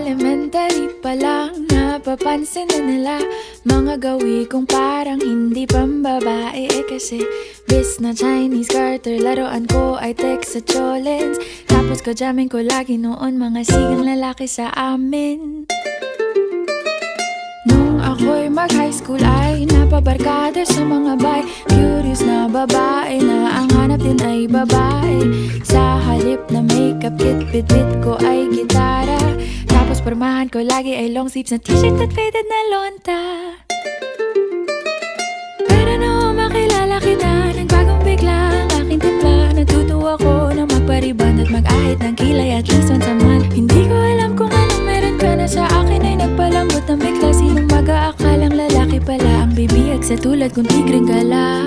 Elementary pa lang, napapansin na nila mga gawi kong parang hindi pambabae. Kasi bis na Chinese Carter, laruan ko ay text sa cholens. Tapos kajamin ko lagi noon mga sigang lalaki sa amin. Nung ako'y mag-high school ay napabarkada sa mga bay. Curious na babae na ang hanap din ay babae. Sa halip na makeup kit, bit-bit ko ay gitara. Tapos pormahan ko lagi ay long sleeves na t-shirt at faded na lonta. Pero noong makilala kita, nagbagong bigla ang aking timpla. Natutuwa ko na magpariban at mag-ahit ng kilay at least once a month. Hindi ko alam kung anong meron ka na sa akin ay nagpalambot ng bigla. Sinong mag-aakalang lalaki pala ang bibiyag sa tulad kong tigreng gala.